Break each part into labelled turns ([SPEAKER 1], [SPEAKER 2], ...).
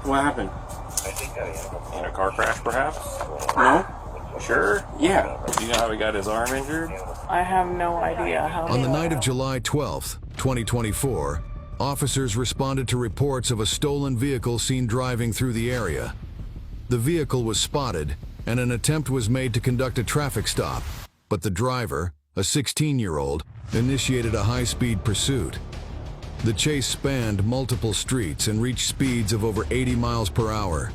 [SPEAKER 1] What happened?
[SPEAKER 2] In a car crash, perhaps?
[SPEAKER 1] No?
[SPEAKER 2] Sure?
[SPEAKER 1] Yeah.
[SPEAKER 2] Do you know how he got his arm injured?
[SPEAKER 3] I have no idea how.
[SPEAKER 4] On the night of July 12th, 2024, officers responded to reports of a stolen vehicle seen driving through the area. The vehicle was spotted, and an attempt was made to conduct a traffic stop, but the driver, a 16-year-old, initiated a high-speed pursuit. The chase spanned multiple streets and reached speeds of over 80 miles per hour.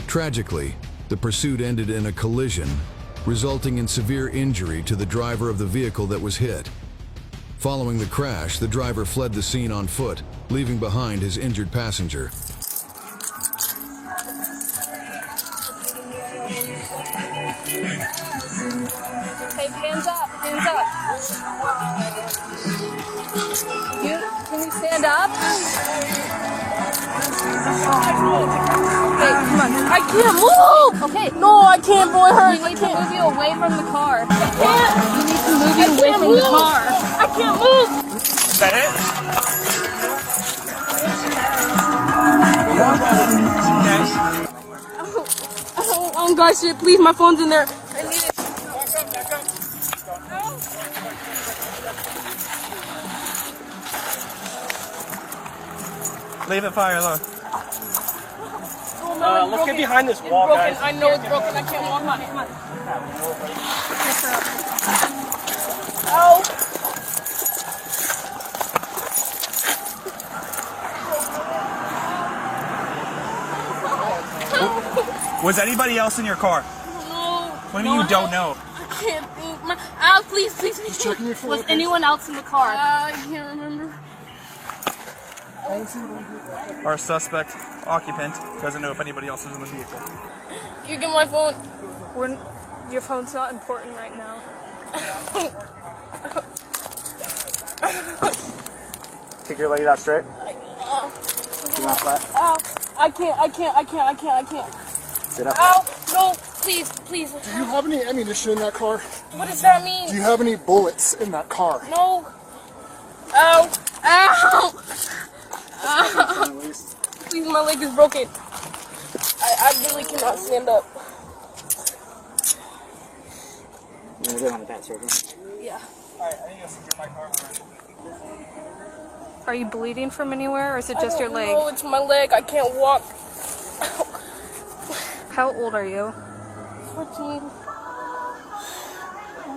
[SPEAKER 4] Tragically, the pursuit ended in a collision, resulting in severe injury to the driver of the vehicle that was hit. Following the crash, the driver fled the scene on foot, leaving behind his injured passenger.
[SPEAKER 5] Hey, hands up, hands up. Can you stand up? Okay, come on. I can't move! Okay. No, I can't, boy, hurry. We need to move you away from the car. I can't. We need to move you away from the car. I can't move!
[SPEAKER 2] Is that it?
[SPEAKER 5] Oh, God, shit, please, my phone's in there. I need it.
[SPEAKER 6] Leave it fire alone.
[SPEAKER 5] Let's get behind this wall, guys. I know it's broken. I can't walk on it. Come on. Ow.
[SPEAKER 6] Was anybody else in your car?
[SPEAKER 5] No.
[SPEAKER 6] What do you mean you don't know?
[SPEAKER 5] I can't think. Please. Was anyone else in the car? I can't remember.
[SPEAKER 6] Our suspect occupant doesn't know if anybody else is in the vehicle.
[SPEAKER 5] You get my phone.
[SPEAKER 3] Your phone's not important right now.
[SPEAKER 6] Kick your leg out straight. You want flat?
[SPEAKER 5] Ow. I can't.
[SPEAKER 6] Sit up.
[SPEAKER 5] Ow. No, please.
[SPEAKER 7] Do you have any ammunition in that car?
[SPEAKER 5] What does that mean?
[SPEAKER 7] Do you have any bullets in that car?
[SPEAKER 5] No. Ow. Please, my leg is broken. I really cannot stand up.
[SPEAKER 6] You want to go on the back circle?
[SPEAKER 5] Yeah.
[SPEAKER 6] Alright, I need to secure my car.
[SPEAKER 3] Are you bleeding from anywhere, or is it just your leg?
[SPEAKER 5] No, it's my leg. I can't walk.
[SPEAKER 3] How old are you?
[SPEAKER 5] 14.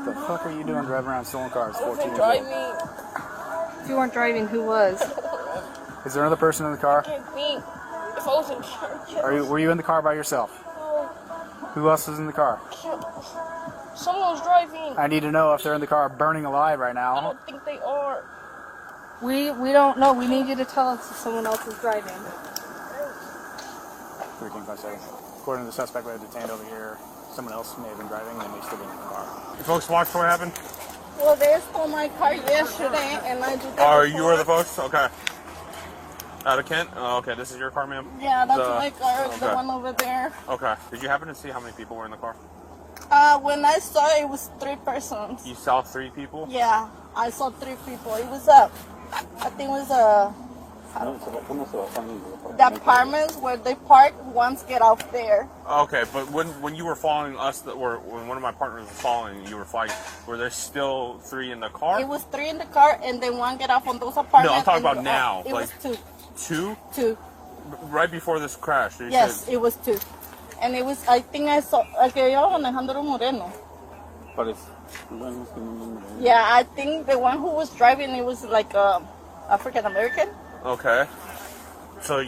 [SPEAKER 6] The fuck are you doing driving around stolen cars?
[SPEAKER 5] I
[SPEAKER 6] 14
[SPEAKER 5] wasn't
[SPEAKER 6] years old.
[SPEAKER 5] driving.
[SPEAKER 3] If you weren't driving, who was?
[SPEAKER 6] Is there another person in the car?
[SPEAKER 5] I can't think. If I was in charge.
[SPEAKER 6] Were you in the car by yourself?
[SPEAKER 5] No.
[SPEAKER 6] Who else is in the car?
[SPEAKER 5] Someone was driving.
[SPEAKER 6] I need to know if they're in the car burning alive right
[SPEAKER 5] I
[SPEAKER 6] now.
[SPEAKER 5] don't think they are.
[SPEAKER 3] We don't know. We need you to tell us if someone else is driving.
[SPEAKER 6] 1357. According to the suspect we have detained over here, someone else may have been driving and they still be in the car.
[SPEAKER 2] You folks watched what happened?
[SPEAKER 5] Well, they stole my car yesterday, and I did that.
[SPEAKER 2] Oh, you were the folks? Okay. Out of Kent? Oh, okay. This is your car, ma'am?
[SPEAKER 5] Yeah, that's my car, the
[SPEAKER 2] okay.
[SPEAKER 5] one over there.
[SPEAKER 2] Okay. Did you happen to see how many people were in the car?
[SPEAKER 5] When I saw it was 3 persons.
[SPEAKER 2] You saw 3 people?
[SPEAKER 5] Yeah, I saw 3 people. It was I think it was the apartments where they park once get out there.
[SPEAKER 2] Okay, but when you were following us, or when one of my partners was following, you were flagging, were there still 3 in the car?
[SPEAKER 5] It was 3 in the car, and then one get off on those apartments.
[SPEAKER 2] No, I'm talking about now.
[SPEAKER 5] It
[SPEAKER 2] Like,
[SPEAKER 5] was 2.
[SPEAKER 2] 2?
[SPEAKER 5] 2.
[SPEAKER 2] Right before this crash? You
[SPEAKER 5] Yes,
[SPEAKER 2] said,
[SPEAKER 5] it was 2. And it was, I think I saw, que iba manejando era Moreno. Yeah, I think the one who was driving, it was like African American.
[SPEAKER 2] Okay. So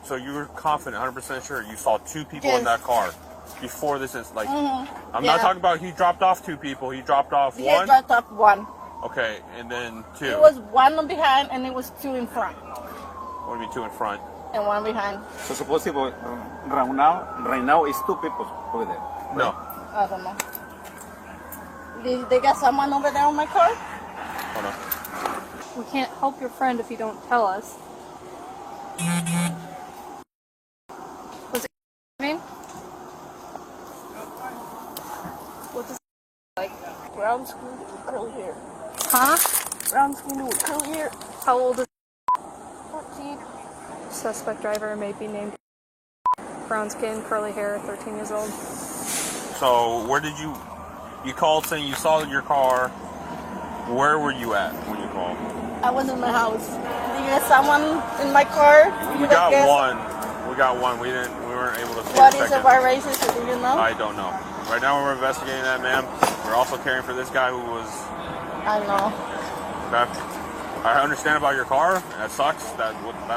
[SPEAKER 2] so you were confident, 100% sure you saw 2 people in that car before this is like. I'm not talking about he dropped off 2 people. He dropped off
[SPEAKER 5] He
[SPEAKER 2] one.
[SPEAKER 5] dropped off 1.
[SPEAKER 2] Okay, and then 2.
[SPEAKER 5] It was 1 behind, and it was 2 in front,
[SPEAKER 2] What do you mean 2 in front?
[SPEAKER 5] and 1 behind.
[SPEAKER 8] So supposedly right now is 2 people over there.
[SPEAKER 2] No.
[SPEAKER 5] I don't know. Did they got someone over there on my car?
[SPEAKER 2] Hold on.
[SPEAKER 3] We can't help your friend if you don't tell us. Was it name?
[SPEAKER 5] What's his like? Brown skin with curly hair.
[SPEAKER 3] Huh?
[SPEAKER 5] Brown skin with curly hair.
[SPEAKER 3] How old is
[SPEAKER 5] 14. suspect driver may be named brown skin, curly hair, 13 years old.
[SPEAKER 2] So where did you called saying you saw your car? Where were you at when you called?
[SPEAKER 1] I was in my house. Did you get someone in my car?
[SPEAKER 2] We got one. We got one. We weren't able to see
[SPEAKER 1] What
[SPEAKER 2] the
[SPEAKER 1] is a
[SPEAKER 2] second.
[SPEAKER 1] violation? Do you know?
[SPEAKER 2] I don't know. Right now we're investigating that, ma'am. We're also caring for this guy who was.
[SPEAKER 1] I know.
[SPEAKER 2] I understand about your car. That sucks. That's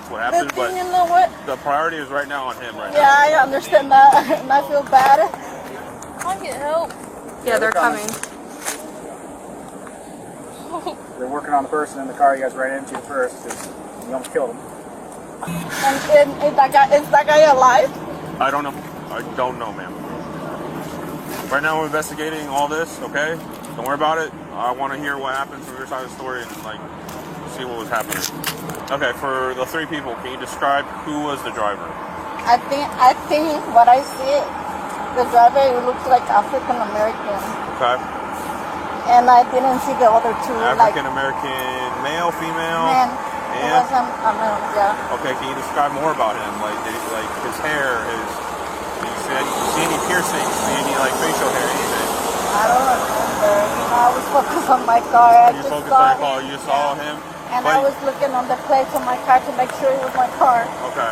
[SPEAKER 2] what happened.
[SPEAKER 1] But
[SPEAKER 2] But
[SPEAKER 1] you know what?
[SPEAKER 2] the priority is right now on him. Right
[SPEAKER 1] Yeah, I understand that, and I feel bad.
[SPEAKER 5] I get help. Yeah, they're coming.
[SPEAKER 6] They're working on the person in the car you guys ran into first because you almost killed him.
[SPEAKER 1] And is that guy alive?
[SPEAKER 2] now. I don't know. I don't know, ma'am. Right now we're investigating all this. Okay. Don't worry about it. I want to hear what happened from your side of the story and see what was happening. Okay, for the three people, can you describe who was the driver?
[SPEAKER 1] I think what I see, the driver looks like African American,
[SPEAKER 2] Okay.
[SPEAKER 1] and I didn't see the other two.
[SPEAKER 2] African American, male, female.
[SPEAKER 1] Man, it
[SPEAKER 2] and
[SPEAKER 1] was yeah.
[SPEAKER 2] okay, can you describe more about him? Like his hair, did you see any piercings? See any facial hair, anything?
[SPEAKER 1] I don't remember. I was focused on my car.
[SPEAKER 2] You focused on your car. You saw him.
[SPEAKER 1] And I was looking on the plates on my car to make sure it was my car.
[SPEAKER 2] Okay.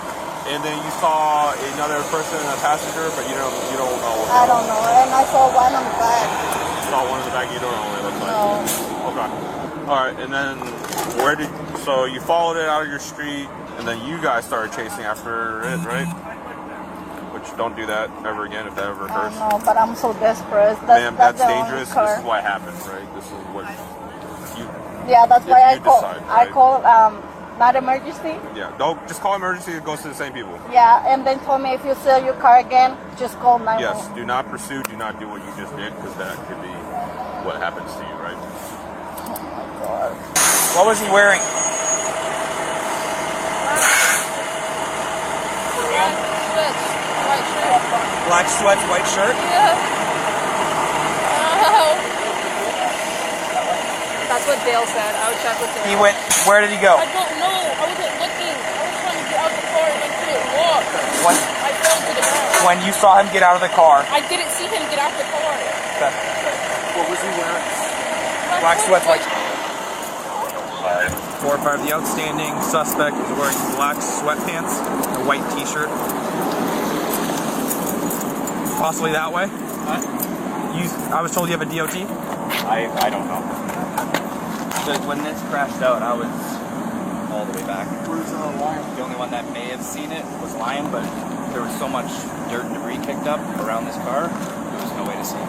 [SPEAKER 2] And then you saw another person, a passenger, but you don't know.
[SPEAKER 1] I don't know. And I saw one on the back.
[SPEAKER 2] You saw one in the back. You don't know what it looks like.
[SPEAKER 1] No.
[SPEAKER 2] Okay. All right. And then so you followed it out of your street, and then you guys started chasing after it, right? Which don't do that ever again if that ever
[SPEAKER 1] I
[SPEAKER 2] occurs.
[SPEAKER 1] know, but I'm so desperate.
[SPEAKER 2] Ma'am, that's
[SPEAKER 1] the only
[SPEAKER 2] dangerous.
[SPEAKER 1] car.
[SPEAKER 2] This is what happens, right? This is what you.
[SPEAKER 1] Yeah, that's why I
[SPEAKER 2] you
[SPEAKER 1] call.
[SPEAKER 2] decide,
[SPEAKER 1] I
[SPEAKER 2] right?
[SPEAKER 1] call not emergency.
[SPEAKER 2] Yeah. Don't just call emergency. It goes to the same people.
[SPEAKER 1] Yeah, and then told me if you sell your car again, just call 911.
[SPEAKER 2] Yes. Do not pursue. Do not do what you just did, because that could be what happens to you, right?
[SPEAKER 9] What was he wearing?
[SPEAKER 5] White shirt.
[SPEAKER 9] Black sweats, white shirt?
[SPEAKER 5] Yeah. That's what Dale said. I would check with Dale.
[SPEAKER 9] He went, where did he go?
[SPEAKER 5] I don't know. I wasn't looking. I was trying to get out of the car and I couldn't walk.
[SPEAKER 9] When,
[SPEAKER 5] I fell to the ground.
[SPEAKER 9] when you saw him get out of the car,
[SPEAKER 5] I didn't see him get out of the car.
[SPEAKER 9] what was he wearing? Black sweats, white shirt. 4 or 5. The outstanding suspect is wearing black sweatpants and a white t-shirt. Possibly that way? I was told you have a DOT?
[SPEAKER 8] I don't know. When this crashed out, I was all the way back.
[SPEAKER 7] Where's Lion?
[SPEAKER 8] The only one that may have seen it was Lion, but there was so much dirt and debris kicked up around this car, there was no way to see it.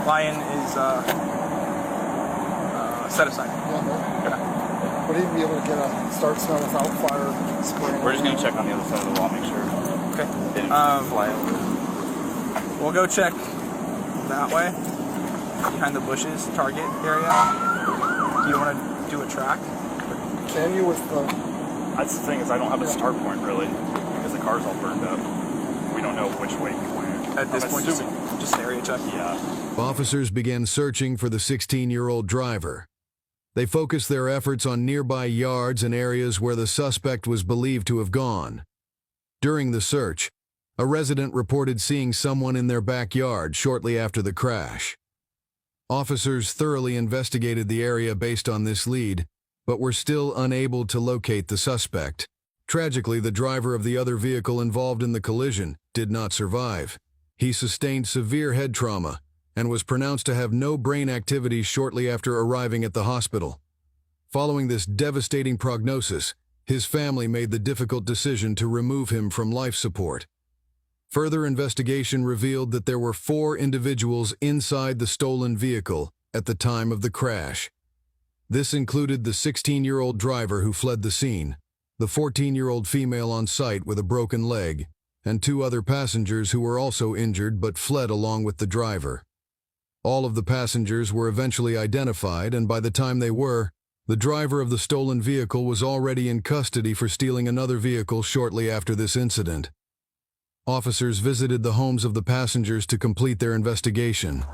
[SPEAKER 9] Lion is set aside.
[SPEAKER 7] Would he be able to get a start smell without fire spraying?
[SPEAKER 8] We're just going to check on the other side of the wall, make sure
[SPEAKER 9] Okay.
[SPEAKER 8] it didn't fly over.
[SPEAKER 9] We'll go check that way, behind the bushes, target area. Do you want to do a track?
[SPEAKER 7] Can you with the...
[SPEAKER 6] That's the thing is I don't have a start point really because the car's all burned up. We don't know which way he went.
[SPEAKER 9] At this point, just an area check?
[SPEAKER 6] Yeah.
[SPEAKER 4] Officers began searching for the 16-year-old driver. They focused their efforts on nearby yards and areas where the suspect was believed to have gone. During the search, a resident reported seeing someone in their backyard shortly after the crash. Officers thoroughly investigated the area based on this lead, but were still unable to locate the suspect. Tragically, the driver of the other vehicle involved in the collision did not survive. He sustained severe head trauma and was pronounced to have no brain activity shortly after arriving at the hospital. Following this devastating prognosis, his family made the difficult decision to remove him from life support. Further investigation revealed that there were 4 individuals inside the stolen vehicle at the time of the crash. This included the 16-year-old driver who fled the scene, the 14-year-old female on site with a broken leg, and 2 other passengers who were also injured but fled along with the driver. All of the passengers were eventually identified, and by the time they were, the driver of the stolen vehicle was already in custody for stealing another vehicle shortly after this incident. Officers visited the homes of the passengers to complete their investigation.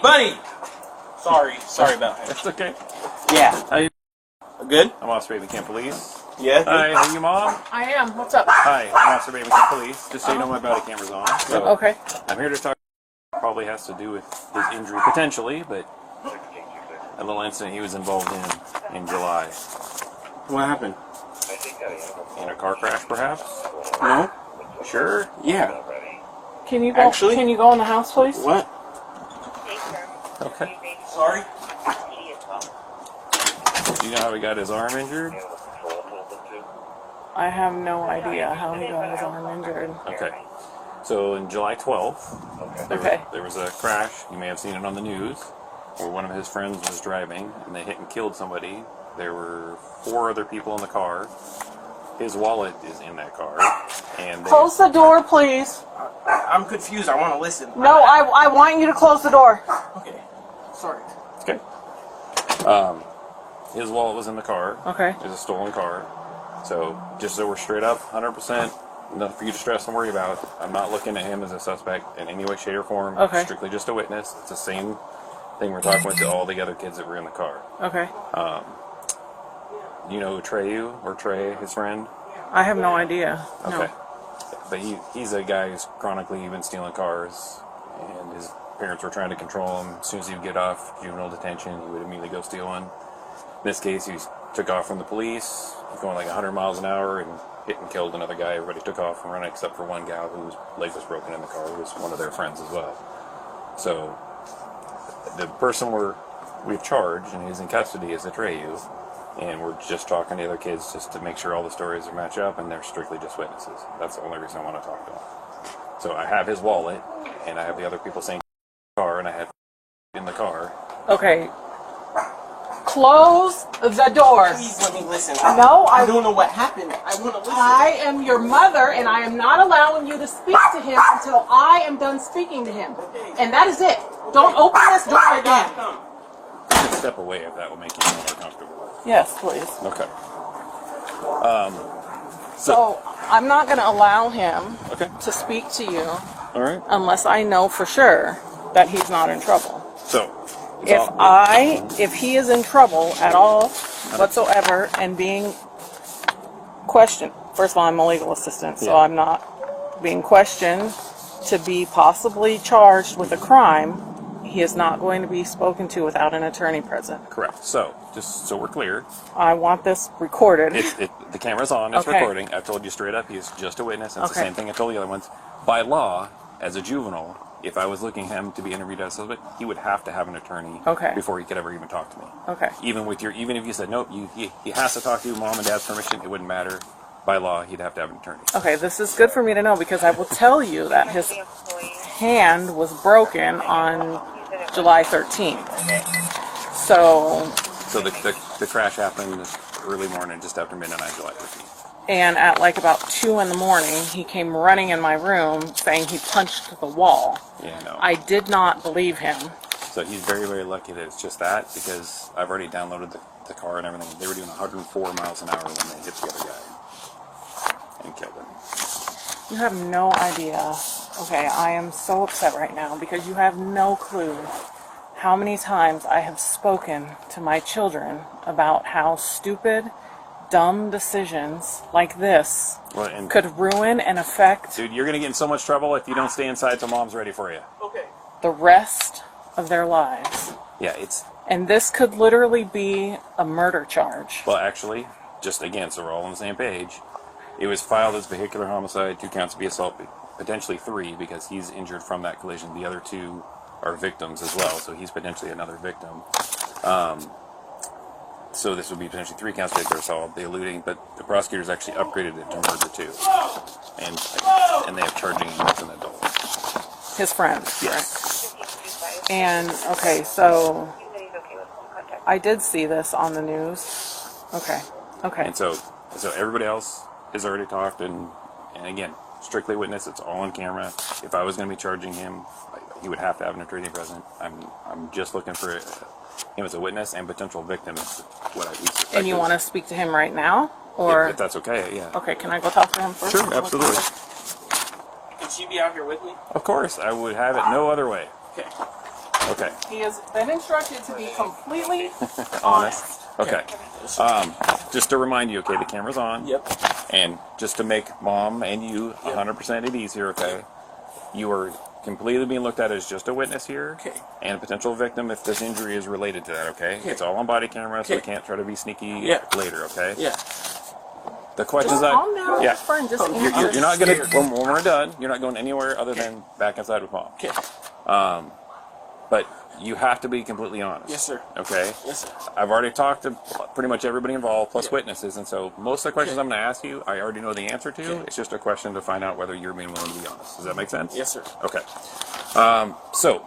[SPEAKER 9] Buddy!
[SPEAKER 6] Sorry about that.
[SPEAKER 9] That's okay.
[SPEAKER 6] Yeah.
[SPEAKER 9] Good?
[SPEAKER 6] I'm Officer Raven Camp Police.
[SPEAKER 9] Yeah.
[SPEAKER 2] Hi, are you mom?
[SPEAKER 5] I am. What's up?
[SPEAKER 2] Hi, I'm Officer Babington Police. Just so you know, my body camera's on. So
[SPEAKER 5] Okay.
[SPEAKER 2] I'm here to talk. Probably has to do with his injury, potentially, but a little incident he was involved in July.
[SPEAKER 9] What happened?
[SPEAKER 2] In a car crash, perhaps?
[SPEAKER 9] No.
[SPEAKER 2] Sure.
[SPEAKER 9] Yeah.
[SPEAKER 5] Can you go?
[SPEAKER 9] Actually-
[SPEAKER 5] Can you go in the house, please?
[SPEAKER 9] What?
[SPEAKER 2] Okay.
[SPEAKER 9] Sorry.
[SPEAKER 2] Do you know how he got his arm injured?
[SPEAKER 5] I have no idea how he got his arm injured.
[SPEAKER 2] Okay. So in July 12th, there was a crash. You may have seen it on the news, where one of his friends was driving and they hit and killed somebody. There were 4 other people in the car. His wallet is in that car, and
[SPEAKER 5] Close the door, please.
[SPEAKER 9] I'm confused. I want to listen.
[SPEAKER 5] No, I want you to close the door.
[SPEAKER 9] Okay. Sorry.
[SPEAKER 2] okay. His wallet was in the car.
[SPEAKER 5] Okay.
[SPEAKER 2] It was a stolen car. So just so we're straight up, 100%, nothing for you to stress and worry about. I'm not looking at him as a suspect in any way, shape, or form.
[SPEAKER 5] Okay.
[SPEAKER 2] Strictly just a witness. It's the same thing we're talking with to all the other kids that were in the car.
[SPEAKER 5] Okay.
[SPEAKER 2] You know Treyu or Trey, his friend?
[SPEAKER 5] I have no idea. No.
[SPEAKER 2] Okay. But he's a guy who's chronically been stealing cars, and his parents were trying to control him. As soon as he would get off juvenile detention, he would immediately go steal one. In this case, he took off from the police, going like 100 miles an hour, and hit and killed another guy. Everybody took off and ran except for one gal whose leg was broken in the car, who was one of their friends as well. So the person we've charged and is in custody is Atreyu, and we're just talking to the other kids just to make sure all the stories are match up, and they're strictly just witnesses. That's the only reason I want to talk to them. So I have his wallet, and I have the other people saying car, and I have in the car.
[SPEAKER 5] Okay. Close the door.
[SPEAKER 9] Please let me listen.
[SPEAKER 5] No,
[SPEAKER 9] I don't know what happened. I want to listen.
[SPEAKER 5] I am your mother, and I am not allowing you to speak to him until I am done speaking to him. And that is it. Don't open this door again.
[SPEAKER 2] You can step away if that will make you feel more comfortable.
[SPEAKER 5] Yes, please.
[SPEAKER 2] Okay.
[SPEAKER 5] So I'm not going to allow him
[SPEAKER 2] Okay.
[SPEAKER 5] to speak to you
[SPEAKER 2] All right.
[SPEAKER 5] unless I know for sure that he's not in trouble.
[SPEAKER 2] So it's
[SPEAKER 5] If he is in trouble at all whatsoever and being questioned, first of all, I'm a legal assistant, so
[SPEAKER 2] Yeah.
[SPEAKER 5] I'm not being questioned to be possibly charged with a crime, he is not going to be spoken to without an attorney present.
[SPEAKER 2] correct. So just so we're clear,
[SPEAKER 5] I want this recorded.
[SPEAKER 2] the camera's on. It's
[SPEAKER 5] Okay.
[SPEAKER 2] recording. I've told you straight up. He's just a witness. And it's the
[SPEAKER 5] Okay.
[SPEAKER 2] same thing I told the other ones. By law, as a juvenile, if I was looking him to be interviewed as a suspect, he would have to have an attorney
[SPEAKER 5] Okay.
[SPEAKER 2] before he could ever even talk to me.
[SPEAKER 5] Okay.
[SPEAKER 2] Even if you said nope, he has to talk to you, mom and dad's permission. It wouldn't matter. By law, he'd have to have an attorney.
[SPEAKER 5] Okay, this is good for me to know because I will tell you that his hand was broken on July 13th. So,
[SPEAKER 2] So the crash happened early morning, just after midnight on July 15th.
[SPEAKER 5] and at like about 2 in the morning, he came running in my room saying he punched the wall.
[SPEAKER 2] Yeah, no.
[SPEAKER 5] I did not believe him.
[SPEAKER 2] So he's very, very lucky that it's just that, because I've already downloaded the car and everything. They were doing 104 miles an hour when they hit the other guy and killed him.
[SPEAKER 5] You have no idea. Okay, I am so upset right now because you have no clue how many times I have spoken to my children about how stupid, dumb decisions like this
[SPEAKER 2] Well, and
[SPEAKER 5] could ruin and affect
[SPEAKER 2] dude, you're gonna get in so much trouble if you don't stay inside till mom's ready for you.
[SPEAKER 9] Okay.
[SPEAKER 5] the rest of their lives.
[SPEAKER 2] Yeah, it's
[SPEAKER 5] And this could literally be a murder charge.
[SPEAKER 2] well, actually, just again, so we're all on the same page. It was filed as vehicular homicide, 2 counts of assault, potentially 3 because he's injured from that collision. The other 2 are victims as well, so he's potentially another victim. So this would be potentially 3 counts of vehicular assault, the eluding, but the prosecutors actually upgraded it to murder too, and they have charging him as an adult.
[SPEAKER 5] His friend.
[SPEAKER 2] Yes.
[SPEAKER 5] And, okay, so I did see this on the news. Okay.
[SPEAKER 2] And so everybody else has already talked, and again, strictly witness. It's all on camera. If I was going to be charging him, he would have to have an attorney present. I'm just looking for him as a witness and potential victim. Is what I suspect.
[SPEAKER 5] And you want to speak to him right now? Or
[SPEAKER 2] if that's okay, yeah.
[SPEAKER 5] okay, can I go talk to him first?
[SPEAKER 2] Sure, absolutely.
[SPEAKER 9] Could she be out here with me?
[SPEAKER 2] Of course, I would have it no other way.
[SPEAKER 9] Okay.
[SPEAKER 2] Okay.
[SPEAKER 5] He has been instructed to be completely
[SPEAKER 2] Honest. Okay.
[SPEAKER 6] Just to remind you, okay, the camera's on.
[SPEAKER 8] Yep.
[SPEAKER 6] And just to make Mom and you 100% at ease here, okay? You are completely being looked at as just a witness here.
[SPEAKER 8] Okay.
[SPEAKER 6] And a potential victim if this injury is related to that, okay?
[SPEAKER 8] Okay.
[SPEAKER 6] It's all on body camera, so we
[SPEAKER 8] Okay.
[SPEAKER 6] can't try to be sneaky
[SPEAKER 8] Yeah.
[SPEAKER 6] later, okay?
[SPEAKER 8] Yeah.
[SPEAKER 6] The questions
[SPEAKER 5] Calm down,
[SPEAKER 6] yeah.
[SPEAKER 5] friend. Just
[SPEAKER 6] You're not going to, when we're done, you're not going anywhere other than back inside with Mom.
[SPEAKER 8] Okay.
[SPEAKER 6] But you have to be completely honest.
[SPEAKER 8] Yes, sir.
[SPEAKER 6] Okay?
[SPEAKER 8] Yes, sir.
[SPEAKER 6] I've already talked to pretty much everybody involved, plus witnesses, and so most of the questions I'm going to ask you, I already know the answer to. It's just a question to find out whether you're being willing to be honest. Does that make sense?
[SPEAKER 8] Yes, sir.
[SPEAKER 6] Okay. So,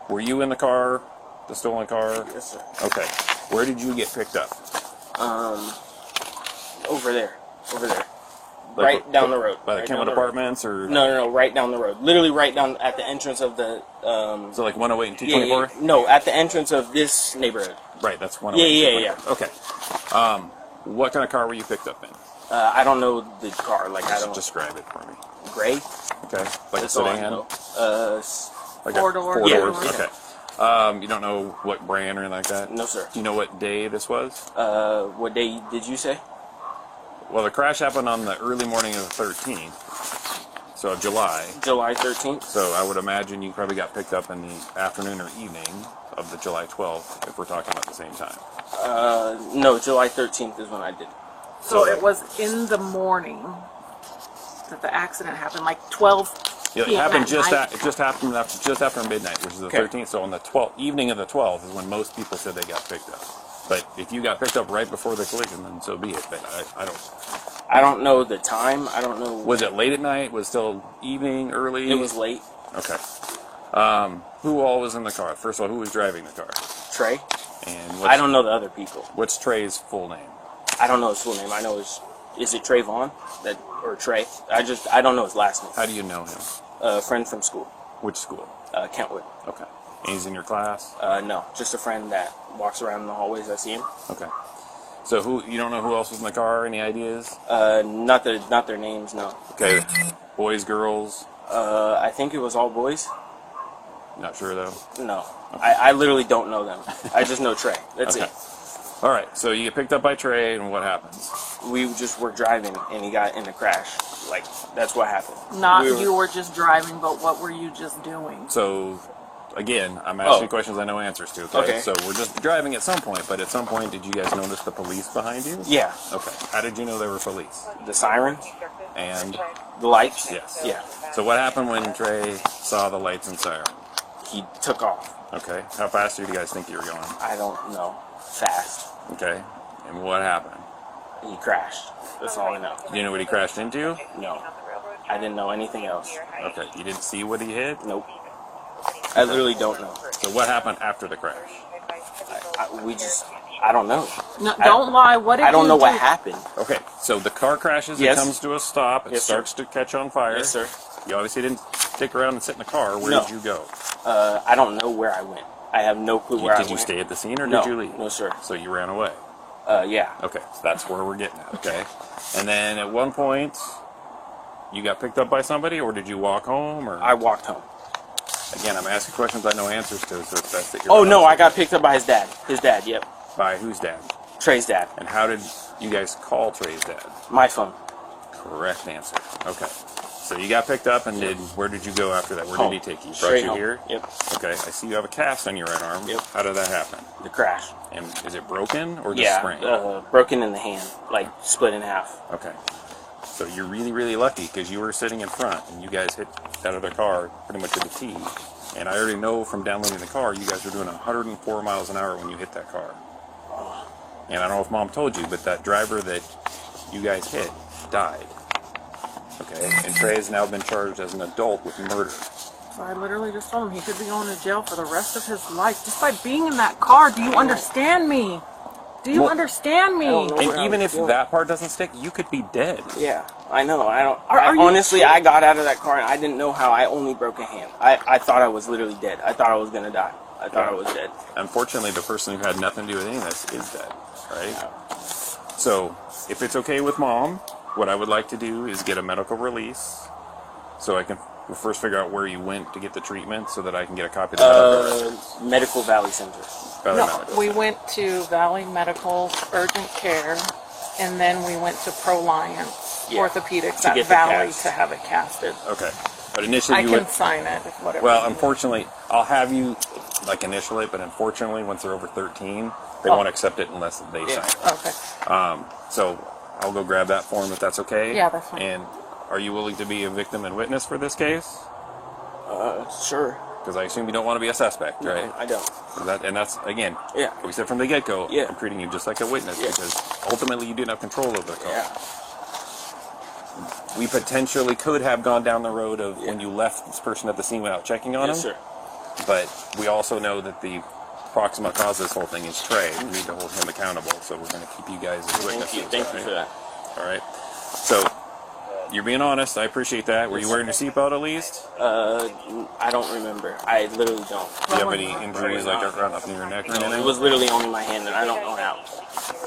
[SPEAKER 6] were you in the car, the stolen car?
[SPEAKER 8] Yes, sir.
[SPEAKER 6] Okay. Where did you get picked up?
[SPEAKER 8] Over there.
[SPEAKER 6] Like,
[SPEAKER 8] Right down the road.
[SPEAKER 6] By the
[SPEAKER 8] Right
[SPEAKER 6] Kenwood
[SPEAKER 8] down the road.
[SPEAKER 6] Apartments, or
[SPEAKER 8] No, right down the road. Literally right down at the entrance of the.
[SPEAKER 6] So like 108 and
[SPEAKER 8] Yeah,
[SPEAKER 6] 224?
[SPEAKER 8] no, at the entrance of this neighborhood.
[SPEAKER 6] Right, that's 108.
[SPEAKER 8] Yeah.
[SPEAKER 6] and 224. Okay. What kind of car were you picked up in?
[SPEAKER 8] I don't know the car. Like I
[SPEAKER 6] Just
[SPEAKER 8] don't.
[SPEAKER 6] describe it for me.
[SPEAKER 8] Gray.
[SPEAKER 6] Okay. Like
[SPEAKER 8] That's
[SPEAKER 6] a
[SPEAKER 8] all I
[SPEAKER 6] sedan?
[SPEAKER 8] know.
[SPEAKER 6] Like
[SPEAKER 5] Four-door.
[SPEAKER 6] Four
[SPEAKER 8] Yeah.
[SPEAKER 6] doors.
[SPEAKER 8] Yeah.
[SPEAKER 6] Okay. You don't know what brand or anything like that?
[SPEAKER 8] No, sir.
[SPEAKER 6] Do you know what day this was?
[SPEAKER 8] What day did you say?
[SPEAKER 6] Well, the crash happened on the early morning of the 13th, so of July.
[SPEAKER 8] July 13th.
[SPEAKER 6] So I would imagine you probably got picked up in the afternoon or evening of the July 12th, if we're talking about the same time.
[SPEAKER 8] No, July 13th is when I did it.
[SPEAKER 5] So it was in the morning that the accident happened, like 12
[SPEAKER 6] Yeah, it
[SPEAKER 5] p.m.
[SPEAKER 6] happened
[SPEAKER 5] at
[SPEAKER 6] just
[SPEAKER 5] night.
[SPEAKER 6] it just happened just after midnight, which is the
[SPEAKER 8] Okay.
[SPEAKER 6] 13th. So on the 12th evening of the 12th is when most people said they got picked up. But if you got picked up right before the collision, then so be it. But
[SPEAKER 8] I don't know the time. I don't know.
[SPEAKER 6] Was it late at night? Was it still evening, early?
[SPEAKER 8] It was late.
[SPEAKER 6] Okay. Who all was in the car? First of all, who was driving the car?
[SPEAKER 8] Trey.
[SPEAKER 6] And
[SPEAKER 8] I don't know the other people.
[SPEAKER 6] What's Trey's full name?
[SPEAKER 8] I don't know his full name. I know is it Trayvon or Trey? I don't know his last name.
[SPEAKER 6] How do you know him?
[SPEAKER 8] A friend from school.
[SPEAKER 6] Which school?
[SPEAKER 8] Kentwood.
[SPEAKER 6] Okay. And he's in your class?
[SPEAKER 8] No, just a friend that walks around in the hallways. I see him.
[SPEAKER 6] Okay. So you don't know who else was in the car? Any ideas?
[SPEAKER 8] Not their names. No.
[SPEAKER 6] Okay. Boys, girls?
[SPEAKER 8] I think it was all boys.
[SPEAKER 6] Not sure though.
[SPEAKER 8] No, I literally don't know them. I just know Trey. That's
[SPEAKER 6] Okay.
[SPEAKER 8] it.
[SPEAKER 6] All right. So you get picked up by Trey, and what happens?
[SPEAKER 8] We just were driving and he got in a crash. Like that's what happened.
[SPEAKER 5] Not
[SPEAKER 8] We were-
[SPEAKER 5] you were just driving, but what were you just doing?
[SPEAKER 6] So, again, I'm asking
[SPEAKER 8] Oh.
[SPEAKER 6] questions I know answers to. Okay?
[SPEAKER 8] Okay.
[SPEAKER 6] So we're just driving at some point, but at some point, did you guys notice the police behind you?
[SPEAKER 8] Yeah,
[SPEAKER 6] Okay. How did you know there were police?
[SPEAKER 8] the siren,
[SPEAKER 6] And
[SPEAKER 8] the lights.
[SPEAKER 6] yes.
[SPEAKER 8] Yeah,
[SPEAKER 6] So what happened when Trey saw the lights and siren?
[SPEAKER 8] he took off.
[SPEAKER 6] Okay. How fast did you guys think you were going?
[SPEAKER 8] I don't know. Fast.
[SPEAKER 6] Okay. And what happened?
[SPEAKER 8] He crashed. That's all I know.
[SPEAKER 6] Do you know what he crashed into?
[SPEAKER 8] No, I didn't know anything else.
[SPEAKER 6] Okay. You didn't see what he hit?
[SPEAKER 8] Nope. I literally don't know.
[SPEAKER 6] So what happened after the crash?
[SPEAKER 8] I don't know.
[SPEAKER 5] No, don't lie. What did
[SPEAKER 8] I don't
[SPEAKER 5] you
[SPEAKER 8] know
[SPEAKER 5] do?
[SPEAKER 8] what happened.
[SPEAKER 6] Okay. So the car crashes.
[SPEAKER 8] Yes.
[SPEAKER 6] It comes to a stop. It
[SPEAKER 8] Yes, sir.
[SPEAKER 6] starts to catch on fire.
[SPEAKER 8] Yes, sir.
[SPEAKER 6] You obviously didn't stick around and sit in the car. Where
[SPEAKER 8] No.
[SPEAKER 6] did you go?
[SPEAKER 8] I don't know where I went. I have no clue where I
[SPEAKER 6] Did
[SPEAKER 8] went.
[SPEAKER 6] you stay at the scene or
[SPEAKER 8] No.
[SPEAKER 6] did you leave?
[SPEAKER 8] No, sir.
[SPEAKER 6] So you ran away.
[SPEAKER 8] Yeah.
[SPEAKER 6] Okay, so that's where we're getting at. Okay. And then at one point, you got picked up by somebody, or did you walk home? Or
[SPEAKER 8] I walked home.
[SPEAKER 6] again, I'm asking questions I know answers to, so it's best that you're.
[SPEAKER 8] Oh no, I got picked up by his dad. His dad. Yep.
[SPEAKER 6] By whose dad?
[SPEAKER 8] Trey's dad.
[SPEAKER 6] And how did you guys call Trey's dad?
[SPEAKER 8] My phone.
[SPEAKER 6] Correct answer. Okay. So you got picked up, and where did you go after that? Where
[SPEAKER 8] Home.
[SPEAKER 6] did he take you? Brought
[SPEAKER 8] Straight
[SPEAKER 6] you
[SPEAKER 8] home.
[SPEAKER 6] here?
[SPEAKER 8] Yep.
[SPEAKER 6] Okay. I see you have a cast on your right arm.
[SPEAKER 8] Yep.
[SPEAKER 6] How did that happen?
[SPEAKER 8] The crash.
[SPEAKER 6] And is it broken or just
[SPEAKER 8] Yeah.
[SPEAKER 6] sprained?
[SPEAKER 8] Broken in the hand, like split in half.
[SPEAKER 6] Okay. So you're really, really lucky because you were sitting in front and you guys hit that other car pretty much at the T. And I already know from downloading the car, you guys were doing 104 miles an hour when you hit that car. And I don't know if Mom told you, but that driver that you guys hit died. Okay. And Trey has now been charged as an adult with murder.
[SPEAKER 5] So I literally just told him he could be going to jail for the rest of his life just by being in that car. Do you understand me? Do you
[SPEAKER 6] Well,
[SPEAKER 5] understand me?
[SPEAKER 8] don't know.
[SPEAKER 6] And
[SPEAKER 8] What I
[SPEAKER 6] even
[SPEAKER 8] was
[SPEAKER 6] if
[SPEAKER 8] doing.
[SPEAKER 6] that part doesn't stick, you could be dead.
[SPEAKER 8] Yeah, I know. I don't.
[SPEAKER 5] Are you
[SPEAKER 8] honestly,
[SPEAKER 5] sure?
[SPEAKER 8] I got out of that car and I didn't know how. I only broke a hand. I thought I was literally dead. I thought I was gonna die. I thought I was dead.
[SPEAKER 6] Unfortunately, the person who had nothing to do with any of this is dead, right? So, if it's okay with Mom, what I would like to do is get a medical release so I can we'll first figure out where you went to get the treatment so that I can get a copy of the medical record.
[SPEAKER 8] Medical Valley Center.
[SPEAKER 6] Valley
[SPEAKER 5] No,
[SPEAKER 6] Medical.
[SPEAKER 5] we went to Valley Medical Urgent Care, and then we went to ProLiance
[SPEAKER 8] Yeah,
[SPEAKER 5] Orthopedics
[SPEAKER 8] to
[SPEAKER 5] at
[SPEAKER 8] get the
[SPEAKER 5] Valley
[SPEAKER 8] cast.
[SPEAKER 5] to have it casted.
[SPEAKER 6] Okay. But initially
[SPEAKER 5] I
[SPEAKER 6] you
[SPEAKER 5] can
[SPEAKER 6] went...
[SPEAKER 5] sign it, if whatever.
[SPEAKER 6] Well, unfortunately, I'll have you, like, initial it, but unfortunately, once they're over 13, they
[SPEAKER 5] Oh.
[SPEAKER 6] won't accept it unless they
[SPEAKER 8] Yeah.
[SPEAKER 6] sign.
[SPEAKER 5] Okay.
[SPEAKER 6] So I'll go grab that form if that's okay.
[SPEAKER 5] Yeah, that's fine.
[SPEAKER 6] And are you willing to be a victim and witness for this case?
[SPEAKER 8] Sure.
[SPEAKER 6] Because I assume you don't want to be a suspect, right?
[SPEAKER 8] I don't.
[SPEAKER 6] And that's, again,
[SPEAKER 8] Yeah.
[SPEAKER 6] we said from the get-go,
[SPEAKER 8] Yeah.
[SPEAKER 6] I'm treating you just like a witness
[SPEAKER 8] Yeah.
[SPEAKER 6] because ultimately you didn't have control of the car.
[SPEAKER 8] Yeah.
[SPEAKER 6] We potentially could have gone down the road of when
[SPEAKER 8] Yeah.
[SPEAKER 6] you left this person at the scene without checking on
[SPEAKER 8] Yes,
[SPEAKER 6] him.
[SPEAKER 8] sir.
[SPEAKER 6] But we also know that the proximate cause of this whole thing is Trey. We need to hold him accountable, so we're going to keep you guys as witnesses.
[SPEAKER 8] Thank you for that.
[SPEAKER 6] All right. So you're being honest. I appreciate that. Were you wearing your seatbelt at least?
[SPEAKER 8] I don't remember. I literally don't.
[SPEAKER 6] Do you have any injuries like around up near your neck or
[SPEAKER 8] No,
[SPEAKER 6] anything?
[SPEAKER 8] it was literally only my hand, and I don't know how.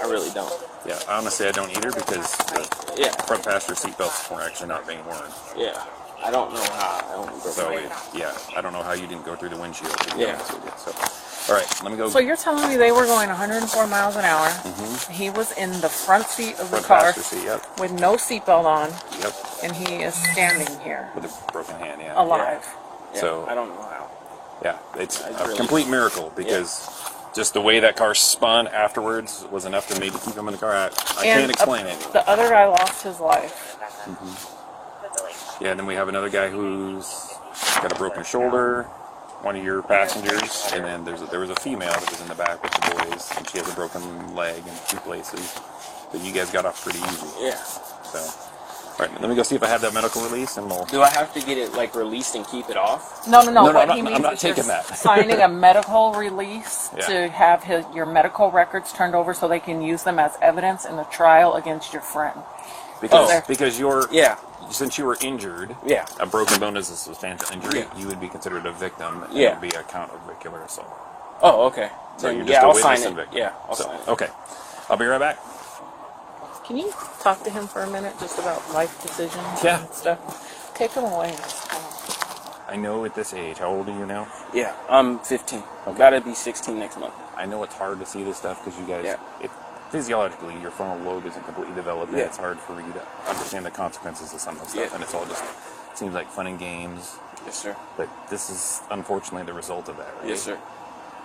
[SPEAKER 8] I really don't.
[SPEAKER 6] Yeah, honestly, I don't either because the
[SPEAKER 8] Yeah.
[SPEAKER 6] front passenger seatbelts were actually not being worn.
[SPEAKER 8] Yeah. I don't know how. I only broke
[SPEAKER 6] So
[SPEAKER 8] my hand.
[SPEAKER 6] yeah, I don't know how you didn't go through the windshield. To be
[SPEAKER 8] Yeah.
[SPEAKER 6] honest with you. So, all right, let me go.
[SPEAKER 5] So you're telling me they were going 104 miles an hour. He was in the front seat of the
[SPEAKER 6] front
[SPEAKER 5] car
[SPEAKER 6] passenger seat. Yep.
[SPEAKER 5] with no seatbelt on,
[SPEAKER 6] Yep.
[SPEAKER 5] and he is standing here
[SPEAKER 6] With a broken hand. Yeah.
[SPEAKER 5] alive.
[SPEAKER 8] Yeah,
[SPEAKER 6] So
[SPEAKER 8] I don't know how.
[SPEAKER 6] yeah, it's
[SPEAKER 8] I
[SPEAKER 6] a
[SPEAKER 8] really-
[SPEAKER 6] complete miracle because just the way that car spun afterwards was enough to maybe keep him in the car. I can't
[SPEAKER 5] And
[SPEAKER 6] explain it.
[SPEAKER 5] the other guy lost his life.
[SPEAKER 6] Yeah, and then we have another guy who's got a broken shoulder, one of your passengers, and then there was a female that was in the back with the boys, and she has a broken leg in 2 places. But you guys got off pretty easy.
[SPEAKER 8] Yeah.
[SPEAKER 6] So, all right, let me go see if I have that medical release, and we'll.
[SPEAKER 8] Do I have to get it like released and keep it off?
[SPEAKER 5] No.
[SPEAKER 6] No,
[SPEAKER 5] What
[SPEAKER 6] I'm
[SPEAKER 5] he
[SPEAKER 6] not-
[SPEAKER 5] means
[SPEAKER 6] I'm not
[SPEAKER 5] is you're
[SPEAKER 6] taking that.
[SPEAKER 5] signing a medical release
[SPEAKER 6] Yeah.
[SPEAKER 5] to have your medical records turned over so they can use them as evidence in the trial against your friend.
[SPEAKER 6] Because you're
[SPEAKER 8] Yeah.
[SPEAKER 6] since you were injured,
[SPEAKER 8] Yeah.
[SPEAKER 6] a broken bone is a substantial injury.
[SPEAKER 8] Yeah.
[SPEAKER 6] You would be considered a victim, and
[SPEAKER 8] Yeah.
[SPEAKER 6] it would be a count of vehicular assault.
[SPEAKER 8] Oh, okay.
[SPEAKER 6] So
[SPEAKER 8] Then,
[SPEAKER 6] you're just
[SPEAKER 8] yeah,
[SPEAKER 6] a
[SPEAKER 8] I'll
[SPEAKER 6] witness
[SPEAKER 8] sign
[SPEAKER 6] and
[SPEAKER 8] it.
[SPEAKER 6] victim.
[SPEAKER 8] Yeah, I'll
[SPEAKER 6] So,
[SPEAKER 8] sign it.
[SPEAKER 6] okay, I'll be right back.
[SPEAKER 5] Can you talk to him for a minute just about life decisions
[SPEAKER 6] Yeah.
[SPEAKER 5] and stuff? Take him away.
[SPEAKER 6] I know at this age, how old are you now?
[SPEAKER 8] Yeah, I'm 15.
[SPEAKER 6] Okay.
[SPEAKER 8] Gotta be 16 next month.
[SPEAKER 6] I know it's hard to see this stuff because you guys,
[SPEAKER 8] Yeah.
[SPEAKER 6] physiologically, your frontal lobe isn't completely developed.
[SPEAKER 8] Yeah.
[SPEAKER 6] It's hard for you to understand the consequences of some of the stuff,
[SPEAKER 8] Yeah.
[SPEAKER 6] and it's all just seems like fun and games.
[SPEAKER 8] Yes, sir.
[SPEAKER 6] But this is unfortunately the result of that, right?
[SPEAKER 8] Yes, sir.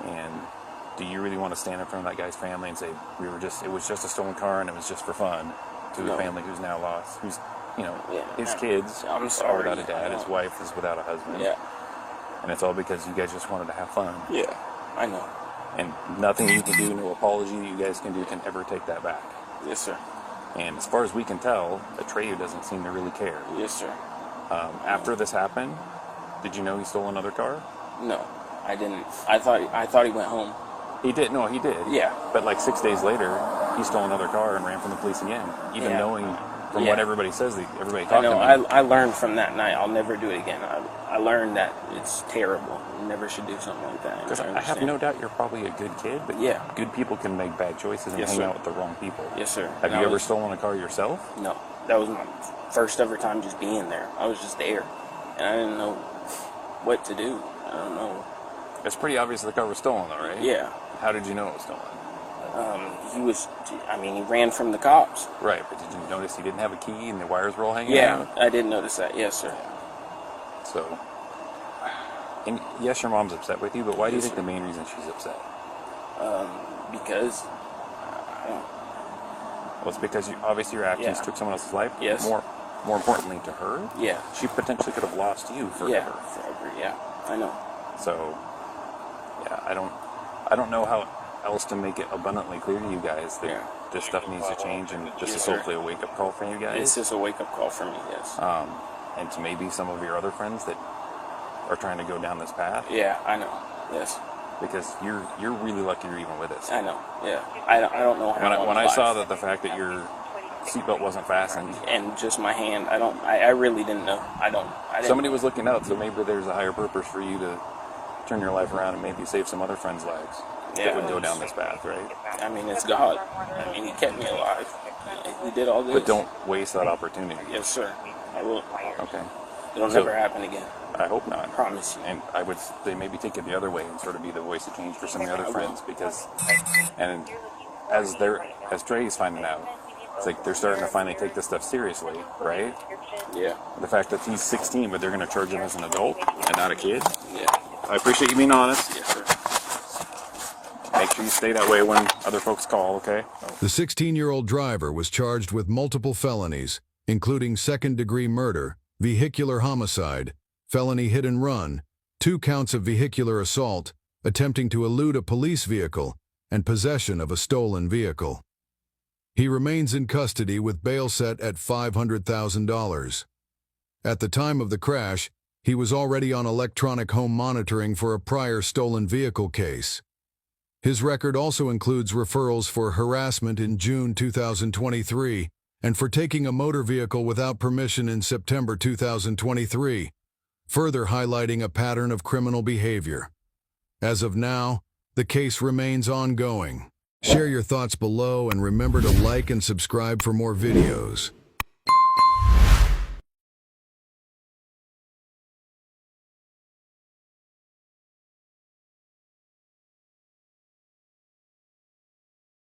[SPEAKER 6] And do you really want to stand in front of that guy's family and say it was just a stolen car and it was just for fun to
[SPEAKER 8] No.
[SPEAKER 6] a family who's now lost, who's
[SPEAKER 8] Yeah.
[SPEAKER 6] his kids
[SPEAKER 8] I'm
[SPEAKER 6] are
[SPEAKER 8] sorry.
[SPEAKER 6] without a dad,
[SPEAKER 8] I know.
[SPEAKER 6] his wife is without a husband,
[SPEAKER 8] Yeah.
[SPEAKER 6] and it's all because you guys just wanted to have fun.
[SPEAKER 8] Yeah. I know.
[SPEAKER 6] And nothing you can do, no apology you guys can do can ever take that back.
[SPEAKER 8] Yes, sir.
[SPEAKER 6] And as far as we can tell, Atreyu doesn't seem to really care.
[SPEAKER 8] Yes, sir.
[SPEAKER 6] After this happened, did you know he stole another car?
[SPEAKER 8] No, I didn't. I thought he went home.
[SPEAKER 6] He did. No, he did.
[SPEAKER 8] Yeah.
[SPEAKER 6] But like 6 days later, he stole another car and ran from the police again, even
[SPEAKER 8] Yeah.
[SPEAKER 6] knowing from
[SPEAKER 8] Yeah.
[SPEAKER 6] what everybody says, everybody
[SPEAKER 8] I
[SPEAKER 6] talked
[SPEAKER 8] know.
[SPEAKER 6] to him.
[SPEAKER 8] I learned from that night. I'll never do it again. I learned that it's terrible. You never should do something like that.
[SPEAKER 6] Because I have
[SPEAKER 8] understand.
[SPEAKER 6] no doubt you're probably a good kid, but
[SPEAKER 8] Yeah.
[SPEAKER 6] good people can make bad choices and
[SPEAKER 8] Yes,
[SPEAKER 6] hang
[SPEAKER 8] sir.
[SPEAKER 6] out with the wrong people.
[SPEAKER 8] Yes, sir.
[SPEAKER 6] Have
[SPEAKER 8] And
[SPEAKER 6] you
[SPEAKER 8] I
[SPEAKER 6] ever
[SPEAKER 8] was-
[SPEAKER 6] stolen a car yourself?
[SPEAKER 8] No, that was my first ever time just being there. I was just there, and I didn't know what to do. I don't know.
[SPEAKER 6] It's pretty obvious the car was stolen, though, right?
[SPEAKER 8] Yeah.
[SPEAKER 6] How did you know it was stolen?
[SPEAKER 8] He ran from the cops.
[SPEAKER 6] Right, but did you notice he didn't have a key and the wires were all hanging
[SPEAKER 8] Yeah,
[SPEAKER 6] out?
[SPEAKER 8] I did notice that. Yes, sir.
[SPEAKER 6] So, and yes, your mom's upset with you, but why do you
[SPEAKER 8] Yes,
[SPEAKER 6] think
[SPEAKER 8] sir.
[SPEAKER 6] the main reason she's upset?
[SPEAKER 8] Because
[SPEAKER 6] Well, it's because obviously your actions
[SPEAKER 8] Yeah.
[SPEAKER 6] took someone else's life.
[SPEAKER 8] Yes.
[SPEAKER 6] More importantly to her,
[SPEAKER 8] yeah,
[SPEAKER 6] she potentially could have lost you forever.
[SPEAKER 8] yeah, forever. Yeah, I know.
[SPEAKER 6] So, yeah, I don't know how else to make it abundantly clear to you guys that
[SPEAKER 8] Yeah.
[SPEAKER 6] this stuff needs to change, and this
[SPEAKER 8] Yes,
[SPEAKER 6] is
[SPEAKER 8] sir.
[SPEAKER 6] hopefully a wake-up call for you guys.
[SPEAKER 8] It's just a wake-up call for me. Yes.
[SPEAKER 6] And to maybe some of your other friends that are trying to go down this path,
[SPEAKER 8] Yeah, I know. Yes,
[SPEAKER 6] because you're really lucky you're even with us.
[SPEAKER 8] I know. Yeah, I don't know how.
[SPEAKER 6] When I saw that the fact that your seatbelt wasn't fastened,
[SPEAKER 8] and just my hand, I really didn't know. I didn't.
[SPEAKER 6] somebody was looking out, so maybe there's a higher purpose for you to turn your life around and maybe save some other friends' lives that
[SPEAKER 8] Yeah.
[SPEAKER 6] would go down this path, right?
[SPEAKER 8] I mean, it's God. I mean, He kept me alive. He did all this.
[SPEAKER 6] But don't waste that opportunity.
[SPEAKER 8] Yes, sir. I will.
[SPEAKER 6] Okay.
[SPEAKER 8] It'll
[SPEAKER 6] So-
[SPEAKER 8] never happen again.
[SPEAKER 6] I hope not.
[SPEAKER 8] I promise you.
[SPEAKER 6] And I would say maybe take it the other way and sort of be the voice of change for some of the other friends, because, and as Dre's finding out, it's like they're starting to finally take this stuff seriously, right?
[SPEAKER 8] Yeah.
[SPEAKER 6] The fact that he's 16, but they're going to charge him as an adult and not a kid.
[SPEAKER 8] Yeah.
[SPEAKER 6] I appreciate you being honest.
[SPEAKER 8] Yes, sir.
[SPEAKER 6] Make sure you stay that way when other folks call, okay?
[SPEAKER 4] The 16-year-old driver was charged with multiple felonies, including second-degree murder, vehicular homicide, felony hit and run, 2 counts of vehicular assault, attempting to elude a police vehicle, and possession of a stolen vehicle. He remains in custody with bail set at $500,000. At the time of the crash, he was already on electronic home monitoring for a prior stolen vehicle case. His record also includes referrals for harassment in June 2023 and for taking a motor vehicle without permission in September 2023, further highlighting a pattern of criminal behavior. As of now, the case remains ongoing. Share your thoughts below and remember to like and subscribe for more videos.